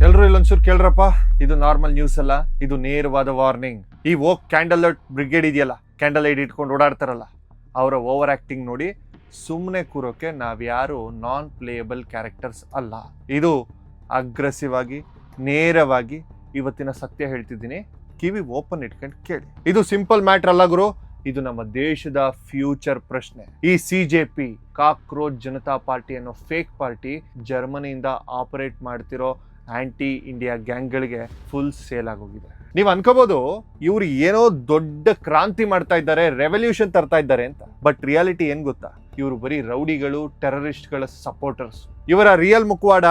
ಎಲ್ರು ಇಲ್ಲೊಂಚೂರು ಕೇಳ್ರಪ್ಪ, ಇದು normal news ಅಲ್ಲ, ಇದು ನೇರವಾದ ವಾರ್ನಿಂಗ್. ಈ ಕ್ಯಾಂಡಲ್ ಲೈಟ್ ಬ್ರಿಗೇಡ್ ಇದೆಯಲ್ಲ, ಕ್ಯಾಂಡಲ್ ಲೈಟ್ ಇಟ್ಕೊಂಡು ಓಡಾಡ್ತಾರಲ್ಲ, ಅವರ ಓವರ್ ಆಕ್ಟಿಂಗ್ ನೋಡಿ ಸುಮ್ಮನೆ ಕೂರೋಕೆ ನಾವ್ಯಾರು ನಾನ್ ಪ್ಲೇಯಬಲ್ ಕ್ಯಾರೆಕ್ಟರ್ಸ್ ಅಲ್ಲ. ಇದು ಅಗ್ರೆಸಿವ್ ಆಗಿ ನೇರವಾಗಿ ಇವತ್ತಿನ ಸತ್ಯ ಹೇಳ್ತಿದ್ದೀನಿ, ಕಿವಿ ಓಪನ್ ಇಟ್ಕೊಂಡು ಕೇಳಿ. ಇದು ಸಿಂಪಲ್ ಮ್ಯಾಟರ್ ಅಲ್ಲ ಗುರು, ಇದು ನಮ್ಮ ದೇಶದ ಫ್ಯೂಚರ್ ಪ್ರಶ್ನೆ. ಈ CJP ಕಾಕ್ರೋಚ್ ಜನತಾ ಪಾರ್ಟಿ ಅನ್ನೋ ಫೇಕ್ ಪಾರ್ಟಿ ಜರ್ಮನಿಯಿಂದ ಆಪರೇಟ್ ಮಾಡ್ತಿರೋ ಆಂಟಿ ಇಂಡಿಯಾ ಗ್ಯಾಂಗ್ಗಳಿಗೆ ಫುಲ್ ಸೇಲ್ ಆಗೋಗಿದೆ. ನೀವು ಅನ್ಕೋಬಹುದು ಇವ್ರು ಏನೋ ದೊಡ್ಡ ಕ್ರಾಂತಿ ಮಾಡ್ತಾ ಇದ್ದಾರೆ, ರೆವಲ್ಯೂಷನ್ ತರ್ತಾ ಇದ್ದಾರೆ ಅಂತ. ಬಟ್ ರಿಯಾಲಿಟಿ ಏನ್ ಗೊತ್ತಾ, ಇವರು ಬರೀ ರೌಡಿಗಳು, ಟೆರರಿಸ್ಟ್ಗಳ ಸಪೋರ್ಟರ್ಸ್. ಇವರ ರಿಯಲ್ ಮುಖವಾಡ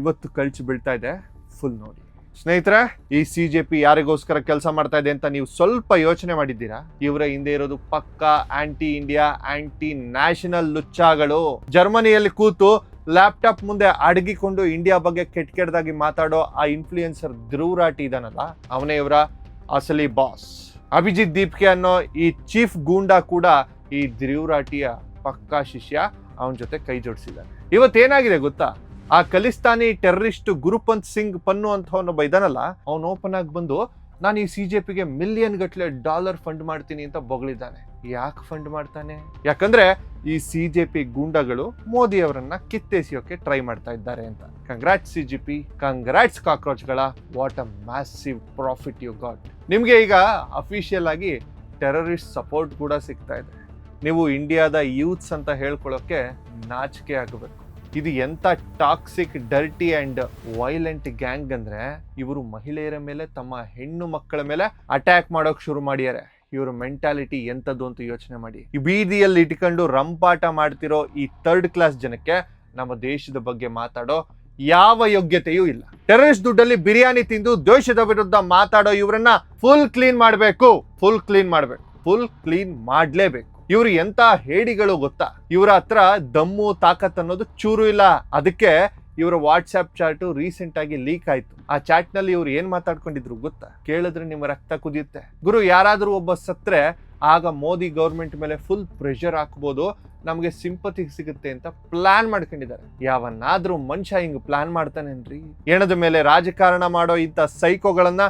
ಇವತ್ತು ಕಳ್ಚಿ ಬೀಳ್ತಾ ಇದೆ. ಫುಲ್ ನೋಡಿ ಸ್ನೇಹಿತರೆ, ಈ CJP ಯಾರಿಗೋಸ್ಕರ ಕೆಲಸ ಮಾಡ್ತಾ ಇದೆ ಅಂತ ನೀವು ಸ್ವಲ್ಪ ಯೋಚನೆ ಮಾಡಿದ್ದೀರಾ? ಇವರ ಹಿಂದೆ ಇರೋದು ಪಕ್ಕಾ ಆಂಟಿ ಇಂಡಿಯಾ, ಆಂಟಿ ನ್ಯಾಷನಲ್ ಲುಚ್ಚಾಗಳು. ಜರ್ಮನಿಯಲ್ಲಿ ಕೂತು ಲ್ಯಾಪ್ಟಾಪ್ ಮುಂದೆ ಅಡಗಿಕೊಂಡು ಇಂಡಿಯಾ ಬಗ್ಗೆ ಕೆಟ್ಟದಾಗಿ ಮಾತಾಡೋ ಆ ಇನ್ಫ್ಲೂಯೆನ್ಸರ್ ಧ್ರುವ್ ರಾಠಿ ಇದಾನಲ್ಲ, ಅವನೇ ಇವರ ಅಸಲಿ ಬಾಸ್. ಅಭಿಜಿತ್ ದೀಪ್ಕೆ ಅನ್ನೋ ಈ ಚೀಫ್ ಗೂಂಡಾ ಕೂಡ ಈ ಧ್ರುವ್ ರಾಠಿಯ ಪಕ್ಕಾ ಶಿಷ್ಯ. ಅವನ ಜೊತೆ ಕೈ ಜೋಡಿಸಿದ್ದಾನೆ. ಇವತ್ತೇನಾಗಿದೆ ಗೊತ್ತಾ, ಆ ಖಲಿಸ್ತಾನಿ ಟೆರರಿಸ್ಟ್ ಗುರುಪಂತ್ ಸಿಂಗ್ ಪನ್ನು ಅಂತ ಅವನೊಬ್ಬ ಇದಾನಲ್ಲ, ಅವನು ಓಪನ್ ಆಗಿ ಬಂದು ನಾನು ಈ CJPಗೆ $1,000,000 ಗಟ್ಟಲೆ ಫಂಡ್ ಮಾಡ್ತೀನಿ ಅಂತ ಬೊಗಳಿದ್ದಾನೆ. ಯಾಕೆ ಫಂಡ್ ಮಾಡ್ತಾನೆ? ಯಾಕಂದ್ರೆ ಈ CJP ಗೂಂಡಾಗಳು ಮೋದಿ ಅವರನ್ನ ಕಿತ್ತೆಸೆಯೋಕೆ ಟ್ರೈ ಮಾಡ್ತಾ ಇದ್ದಾರೆ ಅಂತ. ಕಂಗ್ರಾಟ್ಸ್ CJP, ಕಂಗ್ರಾಟ್ಸ್ ಕಾಕ್ರೋಚ್ಗಳ, what a massive profit you got. ನಿಮ್ಗೆ ಈಗ ಅಫಿಷಿಯಲ್ ಆಗಿ ಟೆರರಿಸ್ಟ್ ಸಪೋರ್ಟ್ ಕೂಡ ಸಿಗ್ತಾ ಇದೆ. ನೀವು ಇಂಡಿಯಾದ ಯೂತ್ಸ್ ಅಂತ ಹೇಳ್ಕೊಳ್ಳೋಕೆ ನಾಚಿಕೆ ಆಗಬೇಕು. ಇದು ಎಂತ toxic, dirty and violent gang ಅಂದ್ರೆ, ಇವರು ಮಹಿಳೆಯರ ಮೇಲೆ, ತಮ್ಮ ಹೆಣ್ಣು ಮಕ್ಕಳ ಮೇಲೆ ಅಟ್ಯಾಕ್ ಮಾಡೋಕ್ ಶುರು ಮಾಡ್ಯಾರೆ. ಇವ್ರ ಮೆಂಟಾಲಿಟಿ ಎಂತದ್ದು ಅಂತ ಯೋಚನೆ ಮಾಡಿ. ಈ ಬೀದಿಯಲ್ಲಿ ಇಟ್ಕೊಂಡು ರಂಪಾಟ ಮಾಡ್ತಿರೋ ಈ ಥರ್ಡ್ ಕ್ಲಾಸ್ ಜನಕ್ಕೆ ನಮ್ಮ ದೇಶದ ಬಗ್ಗೆ ಮಾತಾಡೋ ಯಾವ ಯೋಗ್ಯತೆಯೂ ಇಲ್ಲ. ಟೆರರಿಸ್ಟ್ ದುಡ್ಡಲ್ಲಿ ಬಿರಿಯಾನಿ ತಿಂದು ದೇಶದ ವಿರುದ್ಧ ಮಾತಾಡೋ ಇವರನ್ನ ಫುಲ್ ಕ್ಲೀನ್ ಮಾಡಬೇಕು, ಫುಲ್ ಕ್ಲೀನ್ ಮಾಡ್ಲೇಬೇಕು. ಇವ್ರು ಎಂತ ಹೇಡಿಗಳು ಗೊತ್ತಾ, ಇವರ ಹತ್ರ ದಮ್ಮು ತಾಕತ್ ಅನ್ನೋದು ಚೂರು ಇಲ್ಲ. ಅದಕ್ಕೆ ಇವರ ವಾಟ್ಸ್ಆಪ್ ಚಾಟ್ ರೀಸೆಂಟ್ ಆಗಿ ಲೀಕ್ ಆಯ್ತು. ಆ ಚಾಟ್ ನಲ್ಲಿ ಇವ್ರು ಏನ್ ಮಾತಾಡ್ಕೊಂಡಿದ್ರು ಗೊತ್ತಾ? ಕೇಳಿದ್ರೆ ನಿಮ್ಮ ರಕ್ತ ಕುದಿಯುತ್ತೆ ಗುರು. ಯಾರಾದ್ರೂ ಒಬ್ಬ ಸತ್ರೆ ಆಗ ಮೋದಿ ಗೌರ್ಮೆಂಟ್ ಮೇಲೆ ಫುಲ್ ಪ್ರೆಷರ್ ಹಾಕ್ಬೋದು, ನಮ್ಗೆ ಸಿಂಪತಿ ಸಿಗುತ್ತೆ ಅಂತ ಪ್ಲಾನ್ ಮಾಡ್ಕೊಂಡಿದ್ದಾರೆ. ಯಾವನ್ನಾದ್ರೂ ಮನುಷ್ಯ ಹಿಂಗ್ ಪ್ಲಾನ್ ಮಾಡ್ತಾನೇನ್ರಿ? ಹೆಣದ ಮೇಲೆ ರಾಜಕಾರಣ ಮಾಡೋ ಇಂಥ ಸೈಕೋಗಳನ್ನ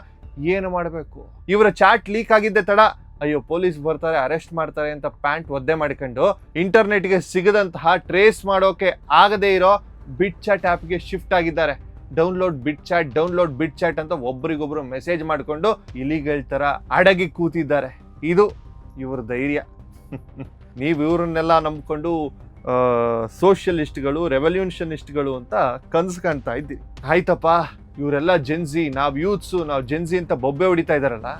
ಏನು ಮಾಡಬೇಕು? ಇವರ ಚಾಟ್ ಲೀಕ್ ಆಗಿದ್ದೆ ತಡ, ಅಯ್ಯೋ ಪೊಲೀಸ್ ಬರ್ತಾರೆ, ಅರೆಸ್ಟ್ ಮಾಡ್ತಾರೆ ಅಂತ ಪ್ಯಾಂಟ್ ಒದ್ದೆ ಮಾಡಿಕೊಂಡು ಇಂಟರ್ನೆಟ್ಗೆ ಸಿಗದಂತಹ, ಟ್ರೇಸ್ ಮಾಡೋಕೆ ಆಗದೇ ಇರೋ ಬಿಟ್ ಚಾಟ್ ಆ್ಯಪ್ಗೆ ಶಿಫ್ಟ್ ಆಗಿದ್ದಾರೆ. ಡೌನ್ಲೋಡ್ ಬಿಟ್ ಚಾಟ್ ಅಂತ ಒಬ್ರಿಗೊಬ್ರು ಮೆಸೇಜ್ ಮಾಡಿಕೊಂಡು ಇಲಿಗಳ ತರ ಅಡಗಿ ಕೂತಿದ್ದಾರೆ. ಇದು ಇವ್ರ ಧೈರ್ಯ. ನೀವು ಇವ್ರನ್ನೆಲ್ಲ ನಂಬ್ಕೊಂಡು ಸೋಷಿಯಲಿಸ್ಟ್ಗಳು, ರೆವಲ್ಯೂಷನಿಸ್ಟ್ಗಳು ಅಂತ ಕನ್ಸು ಕಾಣ್ತಾ ಇದ್ದೀವಿ. ಆಯ್ತಪ್ಪ, ಇವರೆಲ್ಲ ಜೆನ್ಸಿ, ನಾವು ಯೂತ್ಸು, ನಾವು ಜೆನ್ಸಿ ಅಂತ ಬೊಬ್ಬೆ ಹೊಡಿತಾ ಇದಾರಲ್ಲ,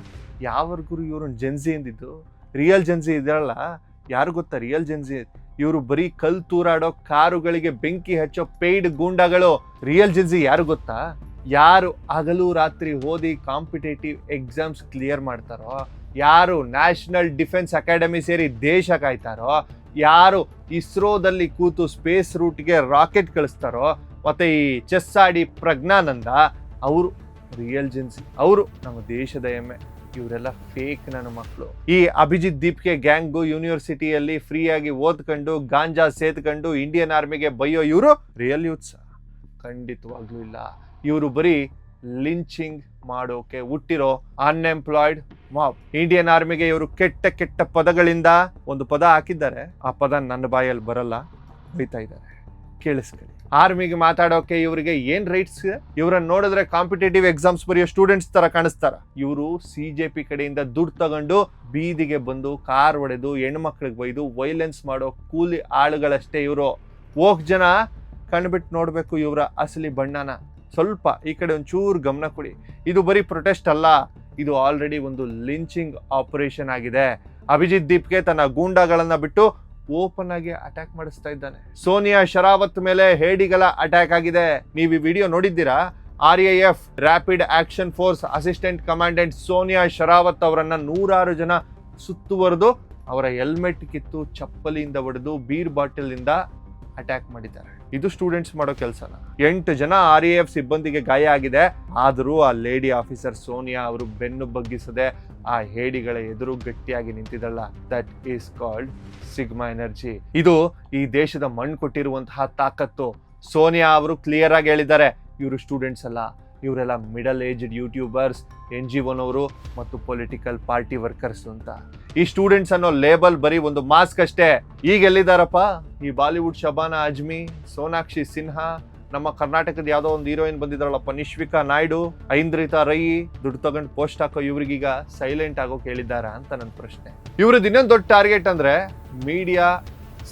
ಯಾವರ್ಗೂ ಇವ್ರನ್ನ ಜೆನ್ಸಿ ಎಂದಿದ್ದು? ರಿಯಲ್ ಜೆನ್ಸಿ ಇದಾರಲ್ಲ, ಯಾರು ಗೊತ್ತಾ ರಿಯಲ್ ಜೆನ್ಸಿ? ಇವರು ಬರೀ ಕಲ್ ತೂರಾಡೋ, ಕಾರುಗಳಿಗೆ ಬೆಂಕಿ ಹಚ್ಚೋ ಪೇಯ್ಡ್ ಗೂಂಡಾಗಳು. ರಿಯಲ್ ಜೆನ್ಸಿ ಯಾರು ಗೊತ್ತಾ? ಯಾರು ಹಗಲು ರಾತ್ರಿ ಓದಿ ಕಾಂಪಿಟೇಟಿವ್ ಎಕ್ಸಾಮ್ಸ್ ಕ್ಲಿಯರ್ ಮಾಡ್ತಾರೋ, ಯಾರು ನ್ಯಾಷನಲ್ ಡಿಫೆನ್ಸ್ ಅಕಾಡೆಮಿ ಸೇರಿ ದೇಶ ಕಾಯ್ತಾರೋ, ಯಾರು ಇಸ್ರೋದಲ್ಲಿ ಕೂತು ಸ್ಪೇಸ್ ರೂಟ್ಗೆ ರಾಕೆಟ್ ಕಳಿಸ್ತಾರೋ, ಮತ್ತೆ ಈ ಚೆಸ್ ಆಡಿ ಪ್ರಜ್ಞಾನಂದ, ಅವರು ರಿಯಲ್ ಜೆನ್ಸಿ. ಅವರು ನಮ್ಮ ದೇಶದ ಹೆಮ್ಮೆ. ಇವರೆಲ್ಲ ಫೇಕ್ ನನ್ನ ಮಕ್ಕಳು. ಈ ಅಭಿಜಿತ್ ದೀಪ್ಕೆ ಗ್ಯಾಂಗು ಯೂನಿವರ್ಸಿಟಿಯಲ್ಲಿ ಫ್ರೀ ಆಗಿ ಓದ್ಕೊಂಡು ಗಾಂಜಾ ಸೇದ್ಕೊಂಡು ಇಂಡಿಯನ್ ಆರ್ಮಿಗೆ ಬೈಯೋ ಇವರು ರಿಯಲ್ ಯೂತ್ಸ್? ಖಂಡಿತವಾಗ್ಲೂ ಇಲ್ಲ. ಇವರು ಬರೀ ಲಿಂಚಿಂಗ್ ಮಾಡೋಕೆ ಹುಟ್ಟಿರೋ ಅನ್ಎಂಪ್ಲಾಯ್ಡ್ ಮಾಬ್. ಇಂಡಿಯನ್ ಆರ್ಮಿಗೆ ಇವರು ಕೆಟ್ಟ ಪದಗಳಿಂದ ಒಂದು ಪದ ಹಾಕಿದ್ದಾರೆ, ಆ ಪದ ನನ್ನ ಬಾಯಲ್ಲಿ ಬರಲ್ಲ, ಬೈತಾ ಇದ್ದಾರೆ, ಕೇಳಿಸ್ಕೊಳ್ಳಿ. ಆರ್ಮಿಗೆ ಮಾತಾಡೋಕೆ ಇವರಿಗೆ ಏನ್ ರೈಟ್ಸ್? ಇವ್ರನ್ನ ನೋಡಿದ್ರೆ ಕಾಂಪಿಟೇಟಿವ್ ಎಕ್ಸಾಮ್ಸ್ ಬರೆಯೋ ಸ್ಟೂಡೆಂಟ್ಸ್ ತರ ಕಾಣಿಸ್ತಾರ. ಇವರು CJP ಕಡೆಯಿಂದ ದುಡ್ಡು ತಗೊಂಡು ಬೀದಿಗೆ ಬಂದು ಕಾರ್ ಹೊಡೆದು ಹೆಣ್ಮಕ್ಳಿಗೆ ಬೈದು ವೈಲೆನ್ಸ್ ಮಾಡೋ ಕೂಲಿ ಆಳುಗಳಷ್ಟೇ ಇವರು. ಜನ ಕಣ್ಬಿಟ್ಟು ನೋಡ್ಬೇಕು ಇವರ ಅಸಲಿ ಬಣ್ಣನ. ಸ್ವಲ್ಪ ಈ ಕಡೆ ಒಂಚೂರು ಗಮನ ಕೊಡಿ. ಇದು ಬರೀ ಪ್ರೊಟೆಸ್ಟ್ ಅಲ್ಲ, ಇದು ಆಲ್ರೆಡಿ ಒಂದು ಲಿಂಚಿಂಗ್ ಆಪರೇಷನ್ ಆಗಿದೆ. ಅಭಿಜಿತ್ ದೀಪ್ಗೆ ತನ್ನ ಗೂಂಡಾಗಳನ್ನ ಬಿಟ್ಟು ಓಪನ್ ಆಗಿ ಅಟ್ಯಾಕ್ ಮಾಡಿಸ್ತಾ ಇದ್ದಾನೆ. ಸೋನಿಯಾ ಶರಾವತ್ ಮೇಲೆ ಹೇಡಿಗಳ ಅಟ್ಯಾಕ್ ಆಗಿದೆ. ನೀವು ಈ ವಿಡಿಯೋ ನೋಡಿದ್ದೀರಾ? RAF rapid action force assistant commandant Sonia Sherawat ಅವರನ್ನ 106 ಜನ ಸುತ್ತುವರೆದು ಅವರ ಹೆಲ್ಮೆಟ್ ಕಿತ್ತು, ಚಪ್ಪಲಿಯಿಂದ ಹೊಡೆದು, ಬೀರ್ ಬಾಟಲ್ ಇಂದ ಅಟ್ಯಾಕ್ ಮಾಡಿದ್ದಾರೆ. ಇದು ಸ್ಟೂಡೆಂಟ್ಸ್ ಮಾಡೋ ಕೆಲಸನ? 8 ಜನ RAF ಸಿಬ್ಬಂದಿಗೆ ಗಾಯ ಆಗಿದೆ. ಆದರೂ ಆ ಲೇಡಿ ಆಫೀಸರ್ ಸೋನಿಯಾ ಅವರು ಬೆನ್ನು ಬಗ್ಗಿಸದೆ ಆ ಹೇಡಿಗಳ ಎದುರು ಗಟ್ಟಿಯಾಗಿ ನಿಂತಿದ್ದಲ್ಲ. That is called sigma energy. ಇದು ಈ ದೇಶದ ಮಣ್ಣು ಕೊಟ್ಟಿರುವಂತಹ ತಾಕತ್ತು. ಸೋನಿಯಾ ಅವರು ಕ್ಲಿಯರ್ ಆಗಿ ಹೇಳಿದ್ದಾರೆ, ಇವರು ಸ್ಟೂಡೆಂಟ್ಸ್ ಅಲ್ಲ, ಇವರೆಲ್ಲ ಮಿಡಲ್ ಏಜ್ಡ್ ಯೂಟ್ಯೂಬರ್ಸ್, NGOನವರು ಮತ್ತು ಪೊಲಿಟಿಕಲ್ ಪಾರ್ಟಿ ವರ್ಕರ್ಸ್ ಅಂತ. ಈ ಸ್ಟೂಡೆಂಟ್ಸ್ ಅನ್ನೋ ಲೇಬಲ್ ಬರೀ ಒಂದು ಮಾಸ್ಕ್ ಅಷ್ಟೇ. ಈಗ ಎಲ್ಲಿದ್ದಾರಪ್ಪ ಈ ಬಾಲಿವುಡ್ ಶಬಾನಾ ಅಜ್ಮಿ, ಸೋನಾಕ್ಷಿ ಸಿನ್ಹಾ, ನಮ್ಮ ಕರ್ನಾಟಕದ ಯಾವುದೋ ಒಂದು ಹೀರೋಯಿನ್ ಬಂದಿದ್ದಾರಲ್ಲಪ್ಪ ನಿಶ್ವಿಕಾ ನಾಯ್ಡು, ಐಂದ್ರಿತಾ ರೈ, ದುಡ್ಡು ತಗೊಂಡು ಪೋಸ್ಟ್ ಹಾಕೋ ಇವ್ರಿಗೀಗ ಸೈಲೆಂಟ್ ಆಗೋಕೆ ಹೇಳಿದ್ದಾರಾ ಅಂತ ನನ್ನ ಪ್ರಶ್ನೆ. ಇವ್ರದ್ದು ಇನ್ನೊಂದು ದೊಡ್ಡ ಟಾರ್ಗೆಟ್ ಅಂದ್ರೆ ಮೀಡಿಯಾ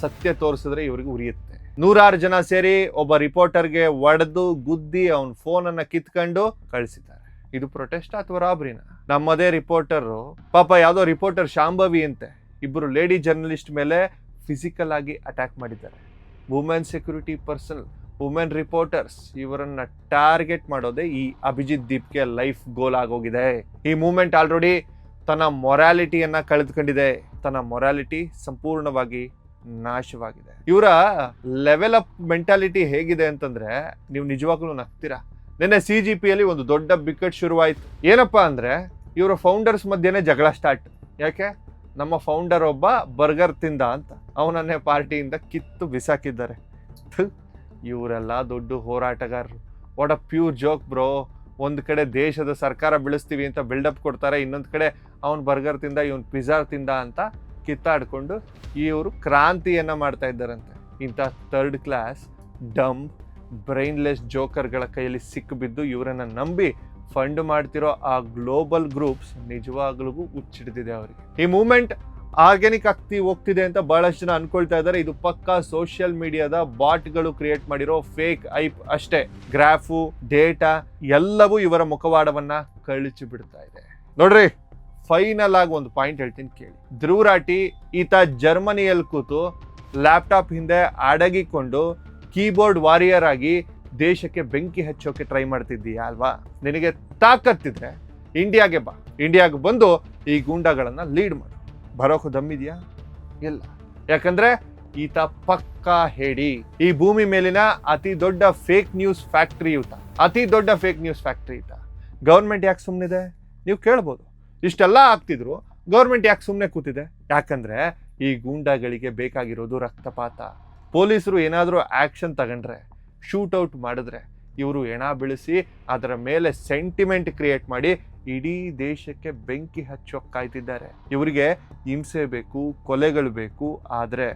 ಸತ್ಯ ತೋರಿಸಿದ್ರೆ ಇವ್ರಿಗೆ ಉರಿಯುತ್ತೆ. 100 ಜನ ಸೇರಿ ಒಬ್ಬ ರಿಪೋರ್ಟರ್ಗೆ ಒಡೆದು ಗುದ್ದಿ ಅವನ ಫೋನ್ ಅನ್ನ ಕಿತ್ಕೊಂಡು ಕಳಿಸಿದ್ದಾರೆ. ಇದು ಪ್ರೊಟೆಸ್ಟ್ ಅಥವಾ ರಾಬ್ರಿನ? ನಮ್ಮದೇ ರಿಪೋರ್ಟರ್ ಪಾಪ ಯಾವ್ದೋ ರಿಪೋರ್ಟರ್ ಶಾಂಭವಿ ಅಂತೆ, ಇಬ್ಬರು ಲೇಡಿ ಜರ್ನಲಿಸ್ಟ್ ಮೇಲೆ ಫಿಸಿಕಲ್ ಆಗಿ ಅಟ್ಯಾಕ್ ಮಾಡಿದ್ದಾರೆ. Women security person, women reporters, ಇವರನ್ನ ಟಾರ್ಗೆಟ್ ಮಾಡೋದೇ ಈ ಅಭಿಜಿತ್ ದೀಪ್ಗೆ ಲೈಫ್ ಗೋಲ್ ಆಗೋಗಿದೆ. ಈ ಮೂವ್ಮೆಂಟ್ ಆಲ್ರೆಡಿ ತನ್ನ ಮೊರಾಲಿಟಿಯನ್ನ ಕಳೆದುಕೊಂಡಿದೆ. ತನ್ನ ಮೊರಾಲಿಟಿ ಸಂಪೂರ್ಣವಾಗಿ ನಾಶವಾಗಿದೆ. ಇವರ ಲೆವೆಲ್ ಅಪ್ ಮೆಂಟಾಲಿಟಿ ಹೇಗಿದೆ ಅಂತಂದ್ರೆ ನೀವು ನಿಜವಾಗ್ಲೂ ನಗ್ತೀರಾ. ನಿನ್ನೆ CGPಯಲ್ಲಿ ಒಂದು ದೊಡ್ಡ ಬಿಕ್ಕಟ್ ಶುರುವಾಯಿತು. ಏನಪ್ಪಾ ಅಂದ್ರೆ ಇವರ ಫೌಂಡರ್ಸ್ ಮಧ್ಯೆನೇ ಜಗಳ ಸ್ಟಾರ್ಟ್. ಯಾಕೆ? ನಮ್ಮ ಫೌಂಡರ್ ಒಬ್ಬ ಬರ್ಗರ್ ತಿಂದ ಅಂತ ಅವನನ್ನೇ ಪಾರ್ಟಿಯಿಂದ ಕಿತ್ತು ಬಿಸಾಕಿದ್ದಾರೆ. ಇವರೆಲ್ಲ ದೊಡ್ಡ ಹೋರಾಟಗಾರರು. What a pure joke bro. ಒಂದು ಕಡೆ ದೇಶದ ಸರ್ಕಾರ ಬೆಳೆಸ್ತೀವಿ ಅಂತ ಬಿಲ್ಡಪ್ ಕೊಡ್ತಾರೆ, ಇನ್ನೊಂದು ಕಡೆ ಅವನು ಬರ್ಗರ್ ತಿಂದ, ಇವನು ಪಿಜ್ಜಾ ತಿಂದ ಅಂತ ಕಿತ್ತಾಡ್ಕೊಂಡು ಇವರು ಕ್ರಾಂತಿಯನ್ನ ಮಾಡ್ತಾ ಇದ್ದಾರಂತೆ. ಇಂಥ ಥರ್ಡ್ ಕ್ಲಾಸ್ ಡಮ್ ಬ್ರೈನ್ಲೆಸ್ ಜೋಕರ್ಗಳ ಕೈಯಲ್ಲಿ ಸಿಕ್ಕಿಬಿದ್ದು ಇವರನ್ನ ನಂಬಿ ಫಂಡ್ ಮಾಡ್ತಿರೋ ಆ ಗ್ಲೋಬಲ್ ಗ್ರೂಪ್ಸ್ ನಿಜವಾಗ್ಲೂ ಹುಚ್ಚಿಡ್ತಿದೆ ಅವರಿಗೆ. ಈ ಮೂವ್ಮೆಂಟ್ ಆರ್ಗ್ಯಾನಿಕ್ ಆಗ್ತಿ ಹೋಗ್ತಿದೆ ಅಂತ ಬಹಳಷ್ಟು ಜನ ಅನ್ಕೊಳ್ತಾ ಇದ್ದಾರೆ. ಇದು ಪಕ್ಕಾ ಸೋಷಿಯಲ್ ಮೀಡಿಯಾದ ಬಾಟ್ಗಳು ಕ್ರಿಯೇಟ್ ಮಾಡಿರೋ ಫೇಕ್ ಐಪ್ ಅಷ್ಟೇ. ಗ್ರಾಫು, ಡೇಟಾ ಎಲ್ಲವೂ ಇವರ ಮುಖವಾಡವನ್ನ ಕಳಿಸಿ ಬಿಡ್ತಾ ಇದೆ. ನೋಡ್ರಿ, ಫೈನಲ್ ಆಗಿ ಒಂದು ಪಾಯಿಂಟ್ ಹೇಳ್ತೀನಿ ಕೇಳಿ. ಧ್ರುವ್ ರಾಠಿ ಈತ ಜರ್ಮನಿಯಲ್ಲಿ ಕೂತು ಲ್ಯಾಪ್ಟಾಪ್ ಹಿಂದೆ ಅಡಗಿಕೊಂಡು ಕೀಬೋರ್ಡ್ ವಾರಿಯರ್ ಆಗಿ ದೇಶಕ್ಕೆ ಬೆಂಕಿ ಹಚ್ಚೋಕೆ ಟ್ರೈ ಮಾಡ್ತಿದ್ದೀಯಾ ಅಲ್ವಾ? ನಿನಗೆ ತಾಕತ್ತಿದ್ರೆ ಇಂಡಿಯಾಗೆ ಬಾ, ಇಂಡಿಯಾಗೆ ಬಂದು ಈ ಗೂಂಡಾಗಳನ್ನ ಲೀಡ್ ಮಾಡು. ಬರೋಕು ದಮ್ಮಿದ್ಯಾ? ಇಲ್ಲ. ಯಾಕಂದ್ರೆ ಈತ ಪಕ್ಕಾ ಹೇಳಿ ಈ ಭೂಮಿ ಮೇಲಿನ ಅತಿ ದೊಡ್ಡ ಫೇಕ್ ನ್ಯೂಸ್ ಫ್ಯಾಕ್ಟ್ರಿ ಈತ. ಗೌರ್ಮೆಂಟ್ ಯಾಕೆ ಸುಮ್ಮನಿದೆ? ನೀವು ಕೇಳ್ಬೋದು. ಇಷ್ಟೆಲ್ಲ ಆಗ್ತಿದ್ರು ಗೌರ್ಮೆಂಟ್ ಯಾಕೆ ಸುಮ್ಮನೆ ಕೂತಿದೆ? ಯಾಕಂದ್ರೆ ಈ ಗೂಂಡಾಗಳಿಗೆ ಬೇಕಾಗಿರೋದು ರಕ್ತಪಾತ. ಪೊಲೀಸರು ಏನಾದರೂ ಆಕ್ಷನ್ ತಗೊಂಡ್ರೆ, ಶೂಟೌಟ್ ಮಾಡಿದ್ರೆ ಇವರು ಹೆಣ ಬೀಳಿಸಿ ಅದರ ಮೇಲೆ ಸೆಂಟಿಮೆಂಟ್ ಕ್ರಿಯೇಟ್ ಮಾಡಿ ಇಡೀ ದೇಶಕ್ಕೆ ಬೆಂಕಿ ಹಚ್ಚೋಕೆ ಕಾಯ್ತಿದ್ದಾರೆ. ಇವರಿಗೆ ಹಿಂಸೆ ಬೇಕು, ಕೊಲೆಗಳು ಬೇಕು. ಆದರೆ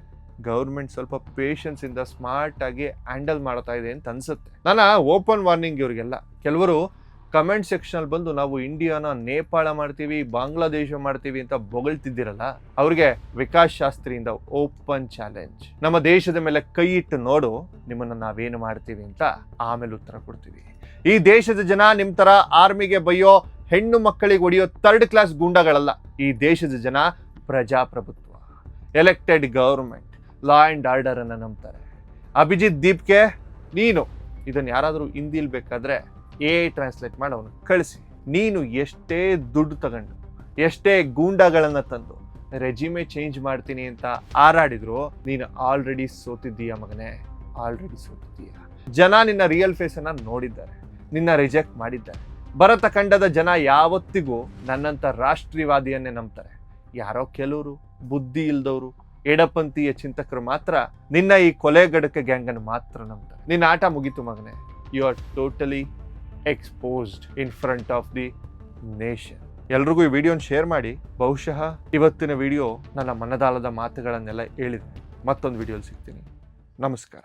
ಗೌರ್ಮೆಂಟ್ ಸ್ವಲ್ಪ ಪೇಷನ್ಸ್ ಇಂದ ಸ್ಮಾರ್ಟ್ ಆಗಿ ಹ್ಯಾಂಡಲ್ ಮಾಡ್ತಾ ಇದೆ ಅಂತ ಅನ್ಸುತ್ತೆ. ನಾನು ಓಪನ್ ವಾರ್ನಿಂಗ್ ಇವ್ರಿಗೆಲ್ಲ. ಕೆಲವರು ಕಮೆಂಟ್ ಸೆಕ್ಷನ್ ಬಂದು ನಾವು ಇಂಡಿಯಾನ ನೇಪಾಳ ಮಾಡ್ತೀವಿ, ಬಾಂಗ್ಲಾದೇಶ ಮಾಡ್ತೀವಿ ಅಂತ ಬೊಗಳ್ತಿದ್ದೀರಲ್ಲ, ಅವ್ರಿಗೆ ವಿಕಾಸ್ ಶಾಸ್ತ್ರಿಯಿಂದ ಓಪನ್ ಚಾಲೆಂಜ್. ನಮ್ಮ ದೇಶದ ಮೇಲೆ ಕೈ ಇಟ್ಟು ನೋಡು, ನಿಮ್ಮನ್ನ ನಾವೇನು ಮಾಡ್ತೀವಿ ಅಂತ ಆಮೇಲೆ ಉತ್ತರ ಕೊಡ್ತೀವಿ. ಈ ದೇಶದ ಜನ ನಿಮ್ ತರ ಆರ್ಮಿಗೆ ಬೈಯೋ, ಹೆಣ್ಣು ಮಕ್ಕಳಿಗೆ ಹೊಡೆಯೋ ಥರ್ಡ್ ಕ್ಲಾಸ್ ಗೂಂಡಾಗಳಲ್ಲ. ಈ ದೇಶದ ಜನ ಪ್ರಜಾಪ್ರಭುತ್ವ, elected government, law and order ಅನ್ನ ನಂಬ್ತಾರೆ. ಅಭಿಜಿತ್ ದೀಪ್ಗೆ ನೀನು ಇದನ್ನ ಯಾರಾದರೂ ಹಿಂದಿಲ್ ಬೇಕಾದ್ರೆ ಟ್ರಾನ್ಸ್ಲೇಟ್ ಮಾಡಿ ಅವನು ಕಳಿಸಿ. ನೀನು ಎಷ್ಟೇ ದುಡ್ಡು ತಗೊಂಡು, ಎಷ್ಟೇ ಗೂಂಡಾಗಳನ್ನ ತಂದು ರೆಜಿಮೆ ಚೇಂಜ್ ಮಾಡ್ತೀನಿ ಅಂತ ಹಾರಾಡಿದ್ರು, ನೀನು ಆಲ್ರೆಡಿ ಸೋತಿದ್ದೀಯ ಮಗನೇ, ಆಲ್ರೆಡಿ ಸೋತಿದ್ದೀಯ. ಜನ ನಿನ್ನ ರಿಯಲ್ ಫೇಸ್ ಅನ್ನ ನೋಡಿದ್ದಾರೆ, ನಿನ್ನ ರಿಜೆಕ್ಟ್ ಮಾಡಿದ್ದಾರೆ. ಭರತ ಖಂಡದ ಜನ ಯಾವತ್ತಿಗೂ ನನ್ನಂತ ರಾಷ್ಟ್ರೀಯವಾದಿಯನ್ನೇ ನಂಬ್ತಾರೆ. ಯಾರೋ ಕೆಲವರು ಬುದ್ಧಿ ಇಲ್ದವರು ಎಡಪಂಥೀಯ ಚಿಂತಕರು ಮಾತ್ರ ನಿನ್ನ ಈ ಕೊಲೆಗಡಕೆ ಗ್ಯಾಂಗ್ ಅನ್ನು ಮಾತ್ರ ನಂಬ್ತಾರೆ. ನಿನ್ನ ಆಟ ಮುಗೀತು ಮಗನೇ. You are totally exposed in front of the nation. ಎಲ್ರಿಗೂ ಈ ವಿಡಿಯೋನ ಶೇರ್ ಮಾಡಿ. ಬಹುಶಃ ಇವತ್ತಿನ ವಿಡಿಯೋ ನನ್ನ ಮನದಾಳದ ಮಾತುಗಳನ್ನೆಲ್ಲ ಹೇಳಿದೆ. ಮತ್ತೊಂದು ವಿಡಿಯೋಲಿ ಸಿಗ್ತೀನಿ. ನಮಸ್ಕಾರ.